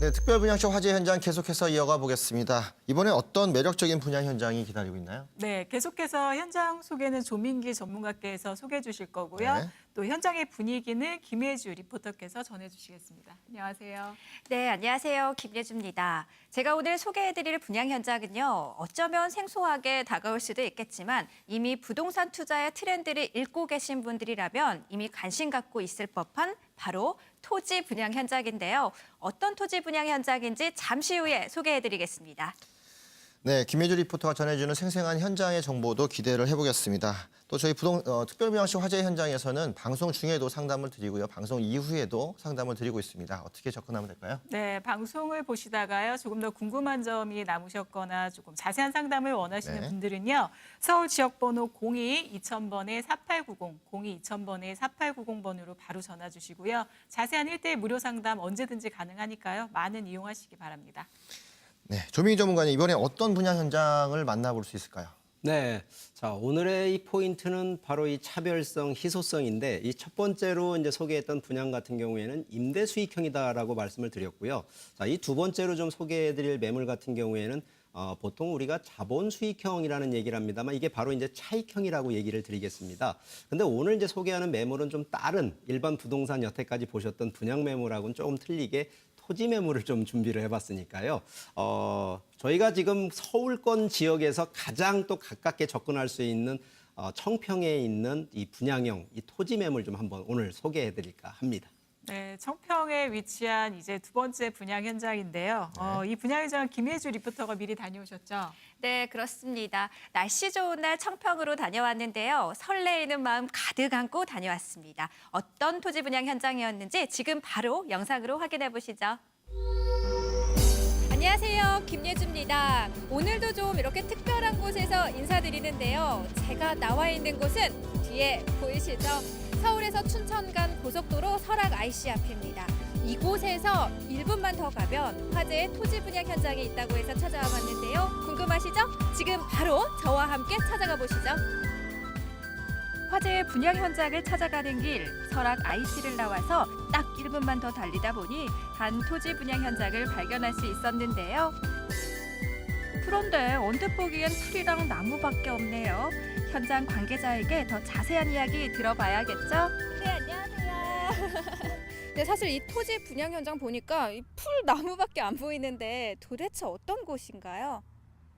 네, 특별분양쇼 화제 현장 계속해서 이어가 보겠습니다. 이번에 어떤 매력적인 분양 현장이 기다리고 있나요? 네, 계속해서 현장 소개는 조민기 전문가께서 소개해 주실 거고요. 네. 또 현장의 분위기는 김혜주 리포터께서 전해 주시겠습니다. 안녕하세요. 네, 안녕하세요. 김예주입니다. 제가 오늘 소개해드릴 분양 현장은요. 어쩌면 생소하게 다가올 수도 있겠지만 이미 부동산 투자의 트렌드를 읽고 계신 분들이라면 이미 관심 갖고 있을 법한 바로 토지 분양 현장인데요. 어떤 토지 분양 현장인지 잠시 후에 소개해드리겠습니다. 네, 김혜주 리포터가 전해주는 생생한 현장의 정보도 기대를 해보겠습니다. 또 저희 특별분양쇼 화제 현장에서는 방송 중에도 상담을 드리고요. 방송 이후에도 상담을 드리고 있습니다. 어떻게 접근하면 될까요? 네, 방송을 보시다가요. 조금 더 궁금한 점이 남으셨거나 조금 자세한 상담을 원하시는 네. 분들은요. 서울 지역번호 02-2000번에 4890, 02-2000번에 4890번으로 바로 전화 주시고요. 자세한 1대1 무료 상담 언제든지 가능하니까요. 많은 이용하시기 바랍니다. 네, 조민희 전문가님, 이번에 어떤 분양 현장을 만나볼 수 있을까요? 네. 자, 오늘의 이 포인트는 바로 이 차별성, 희소성인데 이 첫 번째로 이제 소개했던 분양 같은 경우에는 임대 수익형이다라고 말씀을 드렸고요. 자, 이 두 번째로 좀 소개해 드릴 매물 같은 경우에는 보통 우리가 자본 수익형이라는 얘기를 합니다만 이게 바로 이제 차익형이라고 얘기를 드리겠습니다. 근데 오늘 이제 소개하는 매물은 좀 다른 일반 부동산 여태까지 보셨던 분양 매물하고는 조금 틀리게 토지 매물을 좀 준비를 해봤으니까요. 저희가 지금 서울권 지역에서 가장 또 가깝게 접근할 수 있는 청평에 있는 이 분양형, 이 토지 매물 좀 한번 오늘 소개해드릴까 합니다. 네, 청평에 위치한 이제 두 번째 분양 현장인데요. 이 분양 현장은 김혜주 리포터가 미리 다녀오셨죠? 네, 그렇습니다. 날씨 좋은 날 청평으로 다녀왔는데요. 설레이는 마음 가득 안고 다녀왔습니다. 어떤 토지 분양 현장이었는지 지금 바로 영상으로 확인해 보시죠. 안녕하세요, 김예주입니다. 오늘도 좀 이렇게 특별한 곳에서 인사드리는데요. 제가 나와 있는 곳은 뒤에 보이시죠? 서울에서 춘천 간 고속도로 설악 IC 앞입니다. 이곳에서 1분만 더 가면 화제의 토지 분양 현장이 있다고 해서 찾아와 봤는데요. 궁금하시죠? 지금 바로 저와 함께 찾아가 보시죠. 화제의 분양 현장을 찾아가는 길, 설악 IC를 나와서 딱 1분만 더 달리다 보니 한 토지 분양 현장을 발견할 수 있었는데요. 그런데 언뜻 보기엔 풀이랑 나무밖에 없네요. 현장 관계자에게 더 자세한 이야기 들어봐야겠죠? 네, 안녕하세요. 네, 사실 이 토지 분양 현장 보니까 이 풀 나무밖에 안 보이는데 도대체 어떤 곳인가요?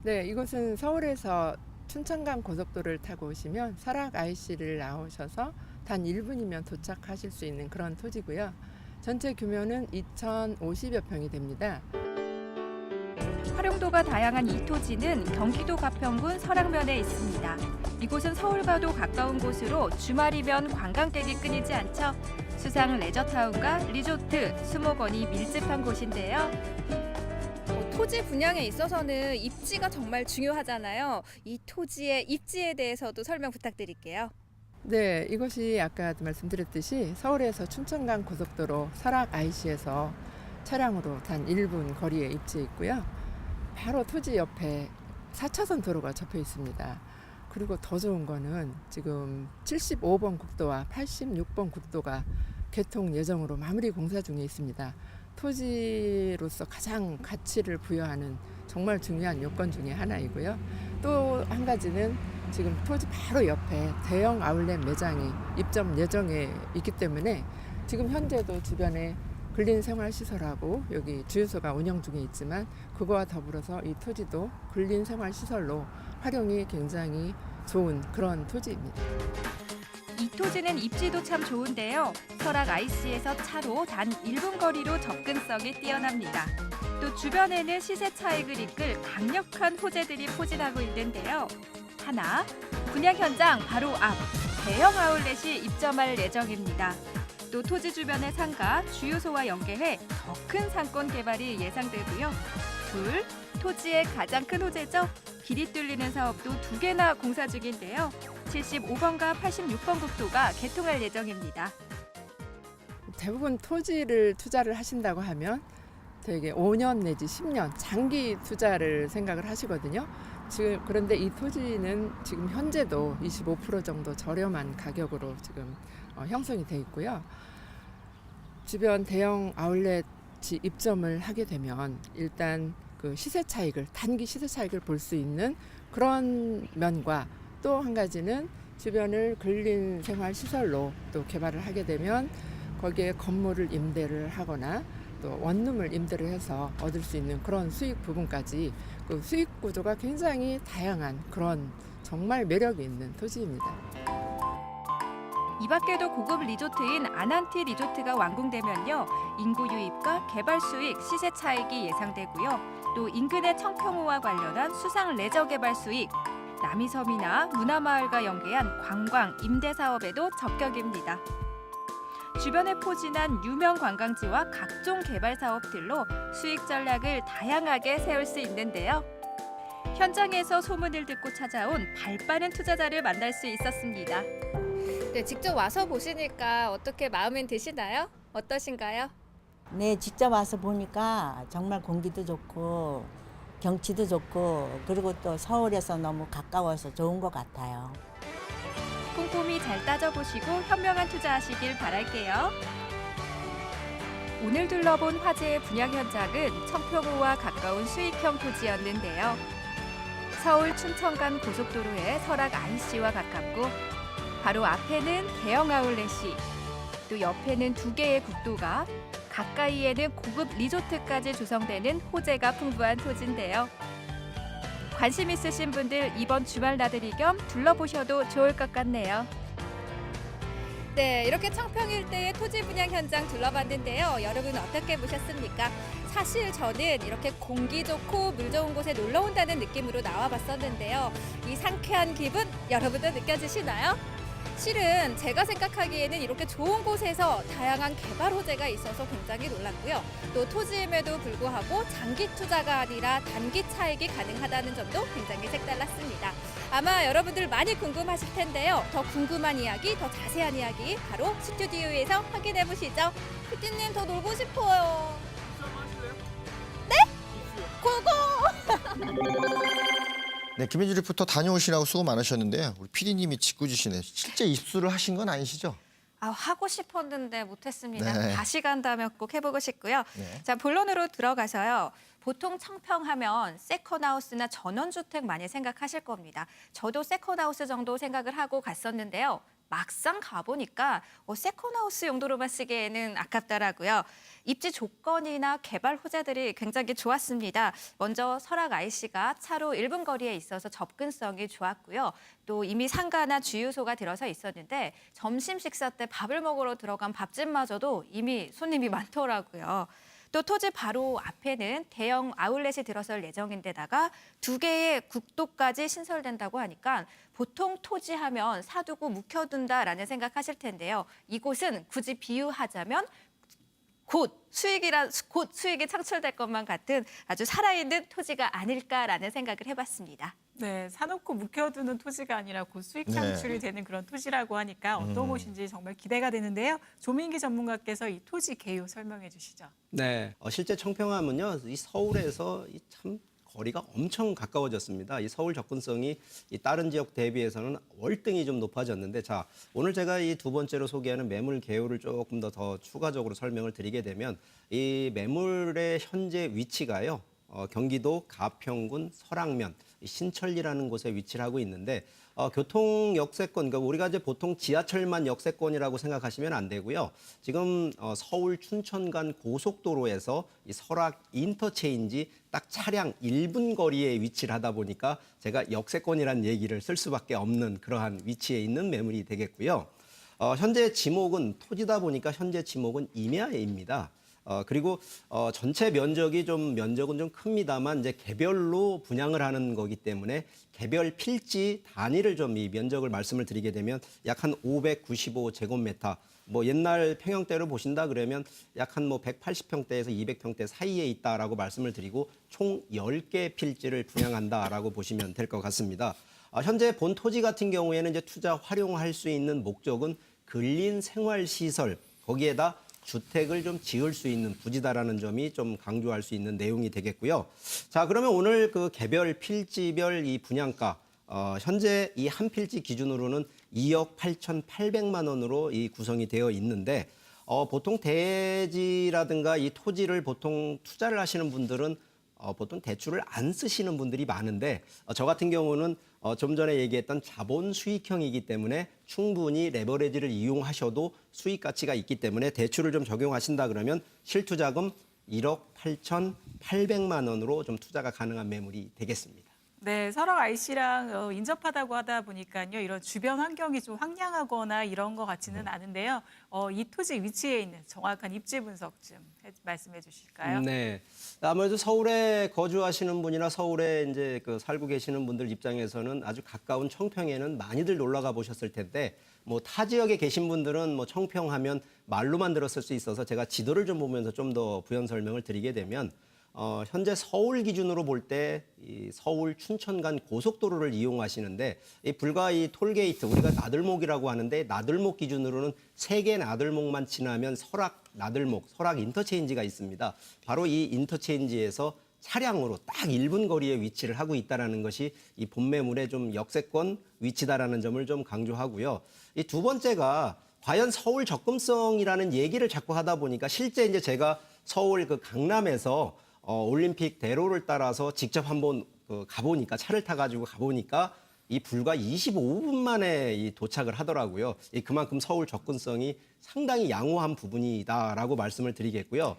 네, 이곳은 서울에서 춘천간 고속도로를 타고 오시면 설악 IC를 나오셔서 단 1분이면 도착하실 수 있는 그런 토지고요. 전체 규모는 2,050여 평이 됩니다. 활용도가 다양한 이 토지는 경기도 가평군 설악면에 있습니다. 이곳은 서울과도 가까운 곳으로 주말이면 관광객이 끊이지 않죠. 수상 레저타운과 리조트, 수목원이 밀집한 곳인데요. 토지 분양에 있어서는 입지가 정말 중요하잖아요. 이 토지의 입지에 대해서도 설명 부탁드릴게요. 네, 이곳이 아까 말씀드렸듯이 서울에서 춘천간 고속도로 설악 IC에서 차량으로 단 1분 거리에 위치해 있고요. 바로 토지 옆에 4차선 도로가 접해 있습니다. 그리고 더 좋은 거는 지금 75번 국도와 86번 국도가 개통 예정으로 마무리 공사 중에 있습니다. 토지로서 가장 가치를 부여하는 정말 중요한 요건 중에 하나이고요. 또 한 가지는 지금 토지 바로 옆에 대형 아울렛 매장이 입점 예정에 있기 때문에 지금 현재도 주변에 근린생활시설하고 여기 주유소가 운영 중에 있지만 그거와 더불어서 이 토지도 근린생활시설로 활용이 굉장히 좋은 그런 토지입니다. 이 토지는 입지도 참 좋은데요. 설악 IC에서 차로 단 1분 거리로 접근성이 뛰어납니다. 또 주변에는 시세 차익을 이끌 강력한 호재들이 포진하고 있는데요. 하나, 분양 현장 바로 앞 대형 아울렛이 입점할 예정입니다. 또 토지 주변의 상가, 주유소와 연계해 더 큰 상권 개발이 예상되고요. 둘, 토지의 가장 큰 호재죠. 길이 뚫리는 사업도 2개나 공사 중인데요. 75번과 86번 국도가 개통할 예정입니다. 대부분 토지를 투자를 하신다고 하면 되게 5년 내지 10년 장기 투자를 생각을 하시거든요. 지금 그런데 이 토지는 지금 현재도 25% 정도 저렴한 가격으로 지금 형성이 돼 있고요. 주변 대형 아울렛 같이 입점을 하게 되면 일단 그 시세 차익을 단기 시세 차익을 볼 수 있는 그런 면과 또 한 가지는 주변을 근린 생활 시설로 또 개발을 하게 되면 거기에 건물을 임대를 하거나 또 원룸을 임대를 해서 얻을 수 있는 그런 수익 부분까지 그 수익 구조가 굉장히 다양한 그런 정말 매력이 있는 토지입니다. 이 밖에도 고급 리조트인 아난티 리조트가 완공되면요. 인구 유입과 개발 수익, 시세 차익이 예상되고요. 또 인근의 청평호와 관련한 수상 레저 개발 수익, 남이섬이나 문화마을과 연계한 관광, 임대 사업에도 적격입니다. 주변에 포진한 유명 관광지와 각종 개발 사업들로 수익 전략을 다양하게 세울 수 있는데요. 현장에서 소문을 듣고 찾아온 발빠른 투자자를 만날 수 있었습니다. 네, 직접 와서 보시니까 어떻게 마음엔 드시나요? 어떠신가요? 네, 직접 와서 보니까 정말 공기도 좋고 경치도 좋고 그리고 또 서울에서 너무 가까워서 좋은 것 같아요. 꼼꼼히 잘 따져보시고 현명한 투자하시길 바랄게요. 오늘 둘러본 화재의 분양 현장은 청평호와 가까운 수익형 토지였는데요. 서울 춘천 간 고속도로의 설악 IC와 가깝고 바로 앞에는 대형 아울렛이, 또 옆에는 2개의 국도가, 가까이에는 고급 리조트까지 조성되는 호재가 풍부한 토지인데요. 관심 있으신 분들 이번 주말 나들이 겸 둘러보셔도 좋을 것 같네요. 네, 이렇게 청평 일대의 토지 분양 현장 둘러봤는데요. 여러분 어떻게 보셨습니까? 사실 저는 이렇게 공기 좋고 물 좋은 곳에 놀러 온다는 느낌으로 나와봤었는데요. 이 상쾌한 기분 여러분도 느껴지시나요? 실은 제가 생각하기에는 이렇게 좋은 곳에서 다양한 개발 호재가 있어서 굉장히 놀랐고요. 또 토지임에도 불구하고 장기 투자가 아니라 단기 차익이 가능하다는 점도 굉장히 색달랐습니다. 아마 여러분들 많이 궁금하실 텐데요. 더 궁금한 이야기, 더 자세한 이야기 바로 스튜디오에서 확인해 보시죠. 피디님 더 놀고 싶어요. 네? 고고! 네, 김혜주 리포터 다녀오시라고 수고 많으셨는데요. 우리 PD님이 짓궂으시네. 실제 입수를 하신 건 아니시죠? 하고 싶었는데 못했습니다. 네. 다시 간다면 꼭 해보고 싶고요. 네. 자, 본론으로 들어가서요. 보통 청평하면 세컨하우스나 전원주택 많이 생각하실 겁니다. 저도 세컨하우스 정도 생각을 하고 갔었는데요. 막상 가보니까 세컨하우스 용도로만 쓰기에는 아깝더라고요. 입지 조건이나 개발 호재들이 굉장히 좋았습니다. 먼저 설악 IC가 차로 1분 거리에 있어서 접근성이 좋았고요. 또 이미 상가나 주유소가 들어서 있었는데 점심 식사 때 밥을 먹으러 들어간 밥집마저도 이미 손님이 많더라고요. 또 토지 바로 앞에는 대형 아울렛이 들어설 예정인데다가 2개의 국도까지 신설된다고 하니까 보통 토지하면 사두고 묵혀둔다라는 생각하실 텐데요. 이곳은 굳이 비유하자면 곧 수익이 창출될 것만 같은 아주 살아있는 토지가 아닐까라는 생각을 해봤습니다. 네, 사놓고 묵혀두는 토지가 아니라 곧 수익 네. 창출이 되는 그런 토지라고 하니까 어떤 곳인지 정말 기대가 되는데요. 조민기 전문가께서 이 토지 개요 설명해 주시죠. 네, 실제 청평하면요, 이 서울에서 참 거리가 엄청 가까워졌습니다. 이 서울 접근성이 이 다른 지역 대비해서는 월등히 좀 높아졌는데, 자, 오늘 제가 이 두 번째로 소개하는 매물 개요를 조금 더 추가적으로 설명을 드리게 되면 이 매물의 현재 위치가요, 경기도 가평군 설악면 신천리라는 곳에 위치를 하고 있는데 교통 역세권, 그러니까 우리가 이제 보통 지하철만 역세권이라고 생각하시면 안 되고요. 지금 서울 춘천 간 고속도로에서 이 설악 인터체인지 딱 차량 1분 거리에 위치를 하다 보니까 제가 역세권이라는 얘기를 쓸 수밖에 없는 그러한 위치에 있는 매물이 되겠고요. 현재 지목은 토지다 보니까 현재 지목은 임야입니다. 그리고 전체 면적은 좀 큽니다만 이제 개별로 분양을 하는 거기 때문에 개별 필지 단위를 좀 이 면적을 말씀을 드리게 되면 약 한 595제곱미터, 뭐 옛날 평형대로 보신다 그러면 약 한 뭐 180평대에서 200평대 사이에 있다라고 말씀을 드리고 총 10개 필지를 분양한다라고 보시면 될 것 같습니다. 현재 본 토지 같은 경우에는 이제 투자 활용할 수 있는 목적은 근린 생활 시설, 거기에다 주택을 좀 지을 수 있는 부지다라는 점이 좀 강조할 수 있는 내용이 되겠고요. 자, 그러면 오늘 그 개별 필지별 이 분양가, 현재 이 한 필지 기준으로는 2억 8,800만 원으로 이 구성이 되어 있는데 보통 대지라든가 이 토지를 보통 투자를 하시는 분들은 보통 대출을 안 쓰시는 분들이 많은데 저 같은 경우는 좀 전에 얘기했던 자본 수익형이기 때문에 충분히 레버리지를 이용하셔도 수익 가치가 있기 때문에 대출을 좀 적용하신다 그러면 실투자금 1억 8,800만 원으로 좀 투자가 가능한 매물이 되겠습니다. 네, 설악 IC랑 인접하다고 하다 보니까요. 이런 주변 환경이 좀 황량하거나 이런 것 같지는 않은데요. 이 토지 위치에 있는 정확한 입지 분석 좀 말씀해 주실까요? 네. 아무래도 서울에 거주하시는 분이나 서울에 이제 살고 계시는 분들 입장에서는 아주 가까운 청평에는 많이들 놀러 가 보셨을 텐데 뭐 타 지역에 계신 분들은 뭐 청평하면 말로만 들었을 수 있어서 제가 지도를 좀 보면서 좀 더 부연 설명을 드리게 되면 현재 서울 기준으로 볼 때 이 서울 춘천 간 고속도로를 이용하시는데 불과 이 톨게이트 우리가 나들목이라고 하는데 나들목 기준으로는 3개 나들목만 지나면 설악 나들목, 설악 인터체인지가 있습니다. 바로 이 인터체인지에서 차량으로 딱 1분 거리에 위치를 하고 있다는 것이 이 본매물의 좀 역세권 위치다라는 점을 좀 강조하고요. 이 두 번째가 과연 서울 접근성이라는 얘기를 자꾸 하다 보니까 실제 이제 제가 서울 강남에서 올림픽 대로를 따라서 직접 한번 가보니까 차를 타가지고 가보니까 이 불과 25분 만에 이 도착을 하더라고요. 그만큼 서울 접근성이 상당히 양호한 부분이다라고 말씀을 드리겠고요.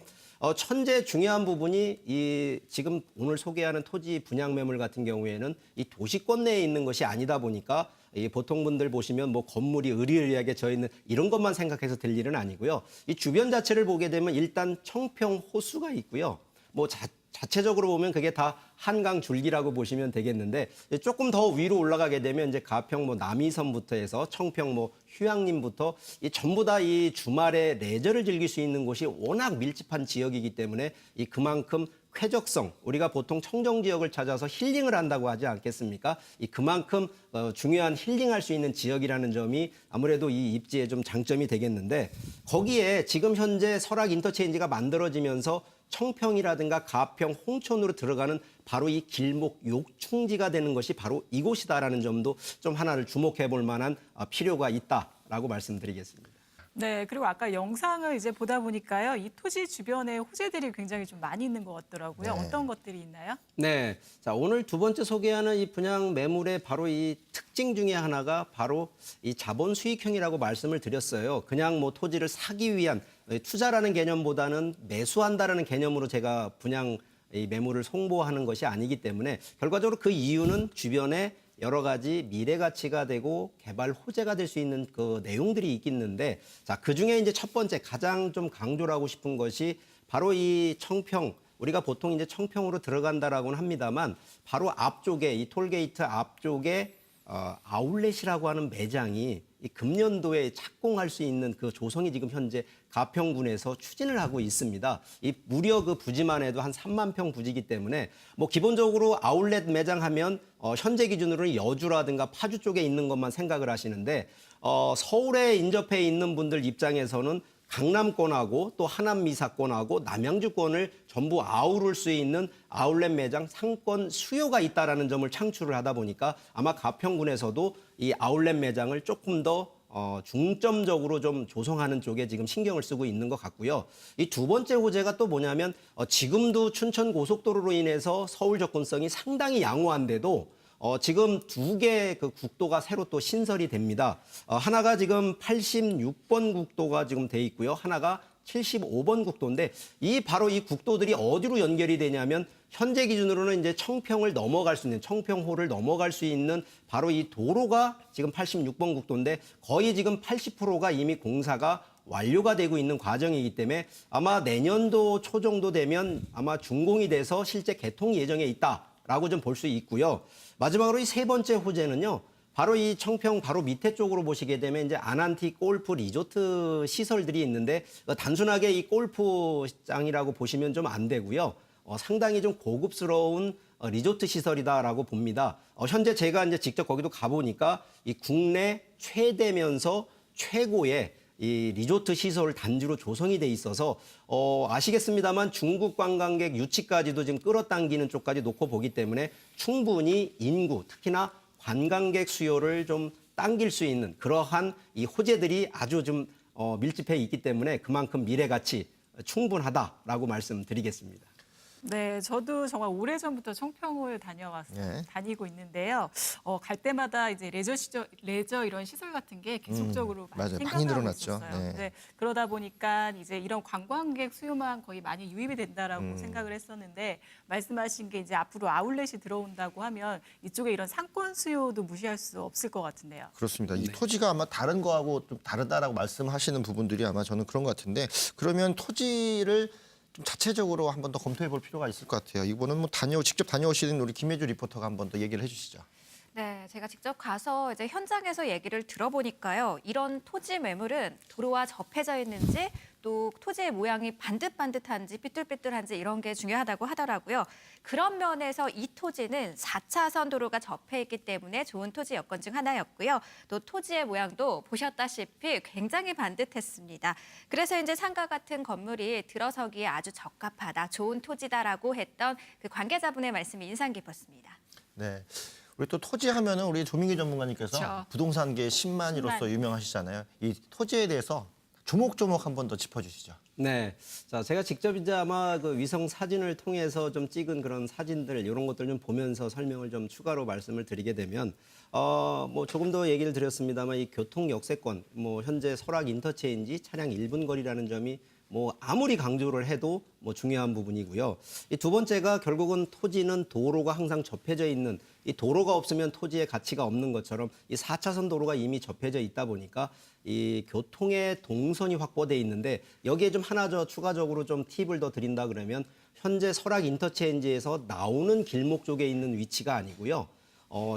천재 중요한 부분이 이 지금 오늘 소개하는 토지 분양 매물 같은 경우에는 이 도시권 내에 있는 것이 아니다 보니까 이 보통 분들 보시면 뭐 건물이 으리으리하게 져 있는 이런 것만 생각해서 될 일은 아니고요. 이 주변 자체를 보게 되면 일단 청평 호수가 있고요. 뭐 자체적으로 보면 그게 다 한강 줄기라고 보시면 되겠는데 조금 더 위로 올라가게 되면 이제 가평 뭐 남이섬부터 해서 청평 뭐 휴양림부터 이 전부 다 이 주말에 레저를 즐길 수 있는 곳이 워낙 밀집한 지역이기 때문에 이 그만큼 쾌적성 우리가 보통 청정 지역을 찾아서 힐링을 한다고 하지 않겠습니까? 이 그만큼 중요한 힐링할 수 있는 지역이라는 점이 아무래도 이 입지의 좀 장점이 되겠는데 거기에 지금 현재 설악 인터체인지가 만들어지면서 청평이라든가 가평, 홍천으로 들어가는 바로 이 길목 욕충지가 되는 것이 바로 이곳이다라는 점도 좀 하나를 주목해 볼 만한 필요가 있다라고 말씀드리겠습니다. 네, 그리고 아까 영상을 이제 보다 보니까요. 이 토지 주변에 호재들이 굉장히 좀 많이 있는 것 같더라고요. 네. 어떤 것들이 있나요? 네. 자, 오늘 두 번째 소개하는 이 분양 매물의 바로 이 특징 중에 하나가 바로 이 자본 수익형이라고 말씀을 드렸어요. 그냥 뭐 토지를 사기 위한 투자라는 개념보다는 매수한다라는 개념으로 제가 분양 이 매물을 송보하는 것이 아니기 때문에 결과적으로 그 이유는 주변에 여러 가지 미래 가치가 되고 개발 호재가 될 수 있는 그 내용들이 있겠는데 자, 그중에 이제 첫 번째 가장 좀 강조를 하고 싶은 것이 바로 이 청평 우리가 보통 이제 청평으로 들어간다라고는 합니다만 바로 앞쪽에 이 톨게이트 앞쪽에 아울렛이라고 하는 매장이 이 금년도에 착공할 수 있는 그 조성이 지금 현재 가평군에서 추진을 하고 있습니다. 이 무려 그 부지만 해도 한 3만 평 부지이기 때문에 뭐 기본적으로 아울렛 매장 하면 현재 기준으로는 여주라든가 파주 쪽에 있는 것만 생각을 하시는데 서울에 인접해 있는 분들 입장에서는 강남권하고 또 하남미사권하고 남양주권을 전부 아우를 수 있는 아울렛 매장 상권 수요가 있다라는 점을 창출을 하다 보니까 아마 가평군에서도 이 아울렛 매장을 조금 더 중점적으로 좀 조성하는 쪽에 지금 신경을 쓰고 있는 것 같고요. 이 두 번째 호재가 또 뭐냐면 지금도 춘천 고속도로로 인해서 서울 접근성이 상당히 양호한데도 지금 2개 그 국도가 새로 또 신설이 됩니다. 하나가 지금 86번 국도가 지금 돼 있고요. 하나가 75번 국도인데 바로 이 국도들이 어디로 연결이 되냐면 현재 기준으로는 이제 청평을 넘어갈 수 있는 청평호를 넘어갈 수 있는 바로 이 도로가 지금 86번 국도인데 거의 지금 80%가 이미 공사가 완료가 되고 있는 과정이기 때문에 아마 내년도 초 정도 되면 아마 준공이 돼서 실제 개통 예정에 있다라고 좀 볼 수 있고요. 마지막으로 이 세 번째 호재는요. 바로 이 청평 바로 밑에 쪽으로 보시게 되면 이제 아난티 골프 리조트 시설들이 있는데 단순하게 이 골프장이라고 보시면 좀 안 되고요. 상당히 좀 고급스러운 리조트 시설이다라고 봅니다. 현재 제가 이제 직접 거기도 가보니까 이 국내 최대면서 최고의 이 리조트 시설 단지로 조성이 돼 있어서 아시겠습니다만 중국 관광객 유치까지도 지금 끌어당기는 쪽까지 놓고 보기 때문에 충분히 인구 특히나 관광객 수요를 좀 당길 수 있는 그러한 이 호재들이 아주 좀 밀집해 있기 때문에 그만큼 미래 가치 충분하다라고 말씀드리겠습니다. 네, 저도 정말 오래전부터 청평을 다니고 있는데요. 갈 때마다 이제 레저 이런 시설 같은 게 계속적으로 많이 맞아요. 많이 생겨나고 늘어났죠. 있었어요. 네. 네, 그러다 보니까 이제 이런 관광객 수요만 거의 많이 유입이 된다라고 생각을 했었는데 말씀하신 게 이제 앞으로 아울렛이 들어온다고 하면 이쪽에 이런 상권 수요도 무시할 수 없을 것 같은데요. 그렇습니다. 이 토지가 아마 다른 거하고 좀 다르다라고 말씀하시는 부분들이 아마 저는 그런 것 같은데 그러면 토지를 좀 자체적으로 한 번 더 검토해 볼 필요가 있을 것 같아요. 이거는 뭐 직접 다녀오시는 우리 김혜주 리포터가 한 번 더 얘기를 해주시죠. 네, 제가 직접 가서 이제 현장에서 얘기를 들어보니까요. 이런 토지 매물은 도로와 접해져 있는지 또 토지의 모양이 반듯반듯한지 삐뚤삐뚤한지 이런 게 중요하다고 하더라고요. 그런 면에서 이 토지는 4차선 도로가 접해 있기 때문에 좋은 토지 여건 중 하나였고요. 또 토지의 모양도 보셨다시피 굉장히 반듯했습니다. 그래서 이제 상가 같은 건물이 들어서기에 아주 적합하다, 좋은 토지다라고 했던 그 관계자분의 말씀이 인상 깊었습니다. 네. 우리 또 토지 하면은 우리 조민기 전문가님께서 그렇죠. 부동산계 10만이로서 유명하시잖아요. 이 토지에 대해서 조목조목 한 번 더 짚어주시죠. 네. 자, 제가 직접 이제 아마 그 위성 사진을 통해서 좀 찍은 그런 사진들, 이런 것들 좀 보면서 설명을 좀 추가로 말씀을 드리게 되면, 뭐 조금 더 얘기를 드렸습니다만 이 교통 역세권, 뭐 현재 설악 인터체인지 차량 1분 거리라는 점이 뭐 아무리 강조를 해도 뭐 중요한 부분이고요. 이 두 번째가 결국은 토지는 도로가 항상 접해져 있는, 이 도로가 없으면 토지의 가치가 없는 것처럼 이 4차선 도로가 이미 접해져 있다 보니까 이 교통의 동선이 확보돼 있는데 여기에 좀 하나 더 추가적으로 좀 팁을 더 드린다 그러면 현재 설악 인터체인지에서 나오는 길목 쪽에 있는 위치가 아니고요.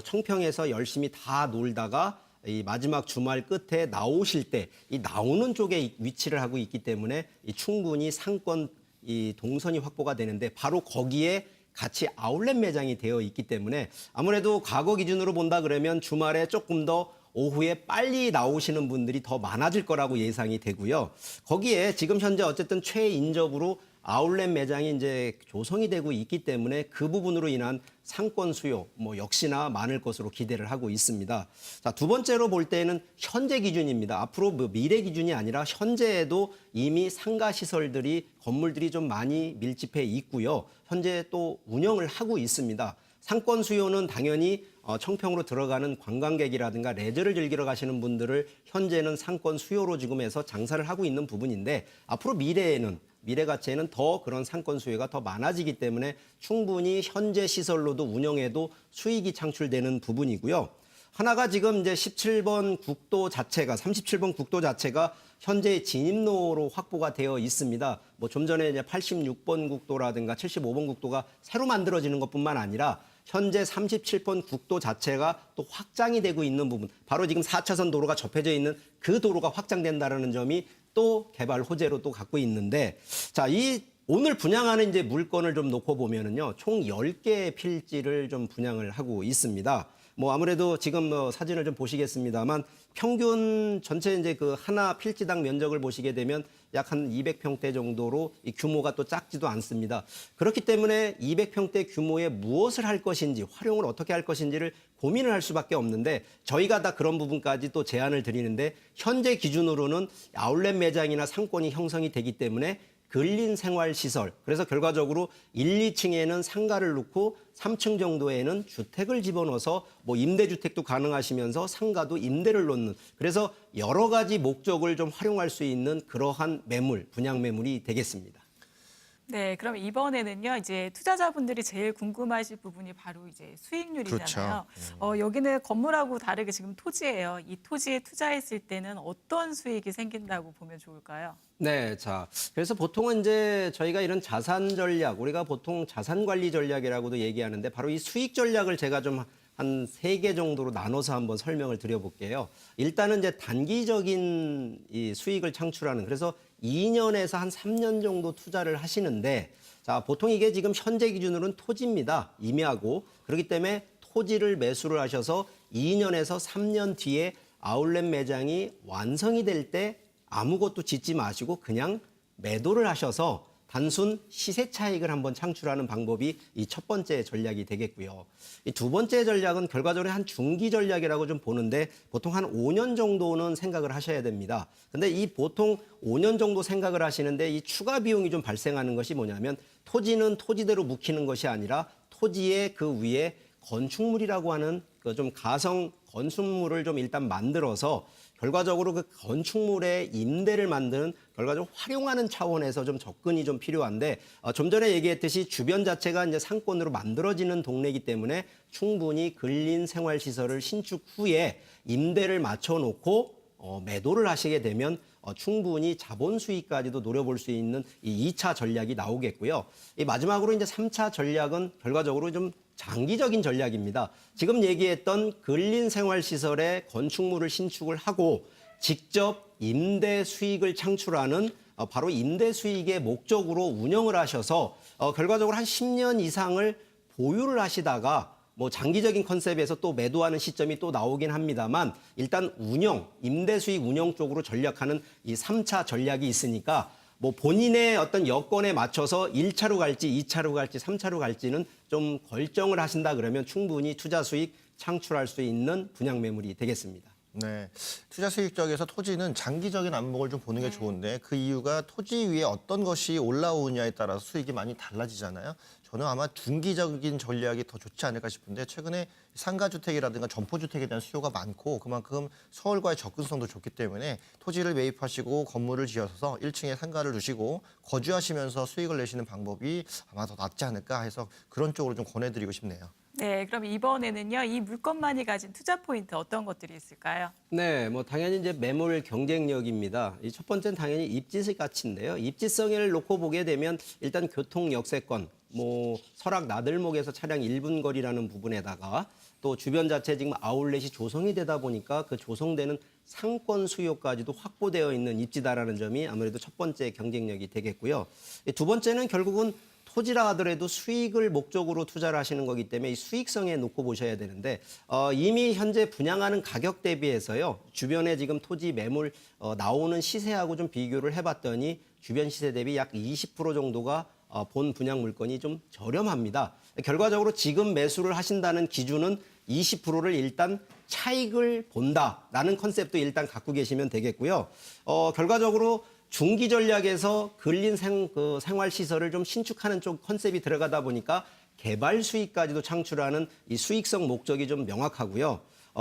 청평에서 열심히 다 놀다가 이 마지막 주말 끝에 나오실 때 이 나오는 쪽에 위치를 하고 있기 때문에 이 충분히 상권 이 동선이 확보가 되는데 바로 거기에 같이 아울렛 매장이 되어 있기 때문에 아무래도 과거 기준으로 본다 그러면 주말에 조금 더 오후에 빨리 나오시는 분들이 더 많아질 거라고 예상이 되고요. 거기에 지금 현재 어쨌든 최인접으로 아울렛 매장이 이제 조성이 되고 있기 때문에 그 부분으로 인한 상권 수요 뭐 역시나 많을 것으로 기대를 하고 있습니다. 자, 두 번째로 볼 때는 현재 기준입니다. 앞으로 뭐 미래 기준이 아니라 현재에도 이미 상가 시설들이 건물들이 좀 많이 밀집해 있고요. 현재 또 운영을 하고 있습니다. 상권 수요는 당연히 청평으로 들어가는 관광객이라든가 레저를 즐기러 가시는 분들을 현재는 상권 수요로 지금 해서 장사를 하고 있는 부분인데 앞으로 미래 가치에는 더 그런 상권 수요가 더 많아지기 때문에 충분히 현재 시설로도 운영해도 수익이 창출되는 부분이고요. 하나가 지금 이제 37번 국도 자체가 37번 국도 자체가 현재 진입로로 확보가 되어 있습니다. 뭐 좀 전에 이제 86번 국도라든가 75번 국도가 새로 만들어지는 것뿐만 아니라 현재 37번 국도 자체가 또 확장이 되고 있는 부분, 바로 지금 4차선 도로가 접해져 있는 그 도로가 확장된다라는 점이 또 개발 호재로 또 갖고 있는데, 자, 이 오늘 분양하는 이제 물건을 좀 놓고 보면은요, 총 10개의 필지를 좀 분양을 하고 있습니다. 뭐 아무래도 지금 뭐 사진을 좀 보시겠습니다만 평균 전체 이제 그 하나 필지당 면적을 보시게 되면 약 한 200평대 정도로 이 규모가 또 작지도 않습니다. 그렇기 때문에 200평대 규모의 무엇을 할 것인지, 활용을 어떻게 할 것인지를 고민을 할 수밖에 없는데 저희가 다 그런 부분까지 또 제안을 드리는데 현재 기준으로는 아울렛 매장이나 상권이 형성이 되기 때문에 근린 생활 시설, 그래서 결과적으로 1, 2층에는 상가를 놓고 3층 정도에는 주택을 집어넣어서 뭐 임대주택도 가능하시면서 상가도 임대를 놓는, 그래서 여러 가지 목적을 좀 활용할 수 있는 그러한 매물, 분양 매물이 되겠습니다. 네, 그럼 이번에는요, 이제 투자자분들이 제일 궁금하실 부분이 바로 이제 수익률이잖아요. 여기는 건물하고 다르게 지금 토지예요. 이 토지에 투자했을 때는 어떤 수익이 생긴다고 보면 좋을까요? 네, 자, 그래서 보통은 이제 저희가 이런 자산 전략, 우리가 보통 자산 관리 전략이라고도 얘기하는데 바로 이 수익 전략을 제가 좀 한 3개 정도로 나눠서 한번 설명을 드려볼게요. 일단은 이제 단기적인 이 수익을 창출하는, 그래서 2년에서 한 3년 정도 투자를 하시는데, 자, 보통 이게 지금 현재 기준으로는 토지입니다. 임야고. 그렇기 때문에 토지를 매수를 하셔서 2년에서 3년 뒤에 아울렛 매장이 완성이 될 때 아무것도 짓지 마시고 그냥 매도를 하셔서 단순 시세 차익을 한번 창출하는 방법이 이 첫 번째 전략이 되겠고요. 이 두 번째 전략은 결과적으로 한 중기 전략이라고 좀 보는데 보통 한 5년 정도는 생각을 하셔야 됩니다. 근데 이 보통 5년 정도 생각을 하시는데 이 추가 비용이 좀 발생하는 것이 뭐냐면 토지는 토지대로 묵히는 것이 아니라 토지의 그 위에 건축물이라고 하는 그 좀 가성 건축물을 좀 일단 만들어서 결과적으로 그 건축물의 임대를 만드는 결과적으로 활용하는 차원에서 좀 접근이 좀 필요한데 좀 전에 얘기했듯이 주변 자체가 이제 상권으로 만들어지는 동네이기 때문에 충분히 근린 생활 시설을 신축 후에 임대를 맞춰 놓고 매도를 하시게 되면 충분히 자본 수익까지도 노려볼 수 있는 이 2차 전략이 나오겠고요. 이 마지막으로 이제 3차 전략은 결과적으로 좀 장기적인 전략입니다. 지금 얘기했던 근린 생활 시설의 건축물을 신축을 하고 직접 임대 수익을 창출하는 바로 임대 수익의 목적으로 운영을 하셔서 결과적으로 한 10년 이상을 보유를 하시다가 뭐 장기적인 컨셉에서 또 매도하는 시점이 또 나오긴 합니다만 일단 운영, 임대 수익 운영 쪽으로 전략하는 이 3차 전략이 있으니까 뭐 본인의 어떤 여건에 맞춰서 1차로 갈지 2차로 갈지 3차로 갈지는 좀 결정을 하신다 그러면 충분히 투자 수익 창출할 수 있는 분양 매물이 되겠습니다. 네, 투자 수익적에서 토지는 장기적인 안목을 좀 보는 게 좋은데 그 이유가 토지 위에 어떤 것이 올라오느냐에 따라서 수익이 많이 달라지잖아요. 저는 아마 중기적인 전략이 더 좋지 않을까 싶은데 최근에 상가주택이라든가 점포주택에 대한 수요가 많고 그만큼 서울과의 접근성도 좋기 때문에 토지를 매입하시고 건물을 지어서 1층에 상가를 두시고 거주하시면서 수익을 내시는 방법이 아마 더 낫지 않을까 해서 그런 쪽으로 좀 권해드리고 싶네요. 네, 그럼 이번에는요. 이 물건만이 가진 투자 포인트 어떤 것들이 있을까요? 네, 뭐 당연히 이제 매물 경쟁력입니다. 이 첫 번째는 당연히 입지 가치인데요. 입지성을 놓고 보게 되면 일단 교통 역세권, 뭐 설악 나들목에서 차량 1분 거리라는 부분에다가 또 주변 자체 지금 아울렛이 조성이 되다 보니까 그 조성되는 상권 수요까지도 확보되어 있는 입지다라는 점이 아무래도 첫 번째 경쟁력이 되겠고요. 두 번째는 결국은 토지라 하더라도 수익을 목적으로 투자를 하시는 거기 때문에 이 수익성에 놓고 보셔야 되는데 이미 현재 분양하는 가격 대비해서요. 주변에 지금 토지 매물 나오는 시세하고 좀 비교를 해봤더니 주변 시세 대비 약 20% 정도가 본 분양 물건이 좀 저렴합니다. 결과적으로 지금 매수를 하신다는 기준은 20%를 일단 차익을 본다라는 컨셉도 일단 갖고 계시면 되겠고요. 결과적으로 중기 전략에서 근린 생활 시설을 좀 신축하는 쪽 컨셉이 들어가다 보니까 개발 수익까지도 창출하는 이 수익성 목적이 좀 명확하고요.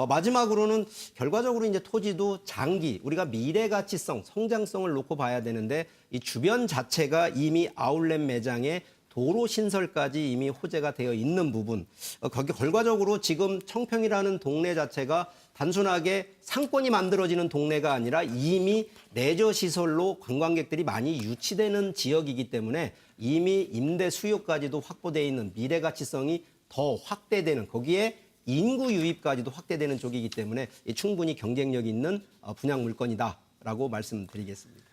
마지막으로는 결과적으로 이제 토지도 장기 우리가 미래 가치성, 성장성을 놓고 봐야 되는데 이 주변 자체가 이미 아울렛 매장에 도로 신설까지 이미 호재가 되어 있는 부분. 거기 결과적으로 지금 청평이라는 동네 자체가 단순하게 상권이 만들어지는 동네가 아니라 이미 레저 시설로 관광객들이 많이 유치되는 지역이기 때문에 이미 임대 수요까지도 확보되어 있는 미래 가치성이 더 확대되는 거기에 인구 유입까지도 확대되는 쪽이기 때문에 충분히 경쟁력 있는 분양 물건이다라고 말씀드리겠습니다.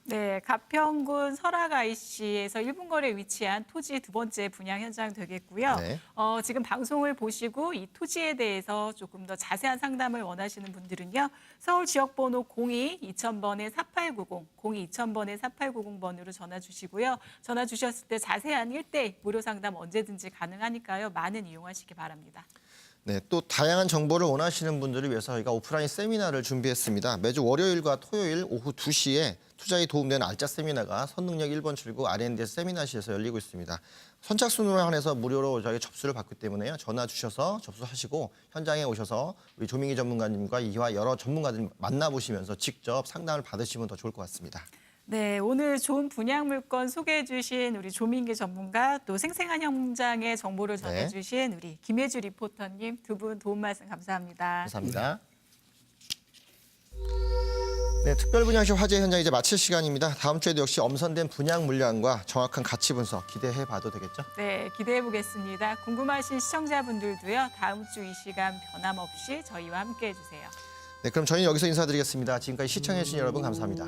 네, 가평군 설악 IC에서 1분 거리에 위치한 토지 두 번째 분양 현장 되겠고요. 네. 지금 방송을 보시고 이 토지에 대해서 조금 더 자세한 상담을 원하시는 분들은요. 서울 지역번호 02-2000번에-4890, 02-2000번에-4890번으로 전화 주시고요. 전화 주셨을 때 자세한 1대1 무료 상담 언제든지 가능하니까요. 많은 이용하시기 바랍니다. 네, 또 다양한 정보를 원하시는 분들을 위해서 저희가 오프라인 세미나를 준비했습니다. 매주 월요일과 토요일 오후 2시에 투자에 도움되는 알짜 세미나가 선능력 1번 출구 R&DS 세미나실에서 열리고 있습니다. 선착순으로 한해서 무료로 저희 접수를 받기 때문에요. 전화 주셔서 접수하시고 현장에 오셔서 우리 조민기 전문가님과 이와 여러 전문가들 만나보시면서 직접 상담을 받으시면 더 좋을 것 같습니다. 네, 오늘 좋은 분양 물건 소개해 주신 우리 조민기 전문가 또 생생한 현장의 정보를 전해 주신 우리 김혜주 리포터님 두 분 도움 말씀 감사합니다. 감사합니다. 네, 특별분양시 화재 현장 이제 마칠 시간입니다. 다음 주에도 역시 엄선된 분양 물량과 정확한 가치 분석 기대해 봐도 되겠죠? 네, 기대해 보겠습니다. 궁금하신 시청자분들도요. 다음 주 이 시간 변함없이 저희와 함께해 주세요. 네, 그럼 저희는 여기서 인사드리겠습니다. 지금까지 시청해 주신 여러분 감사합니다.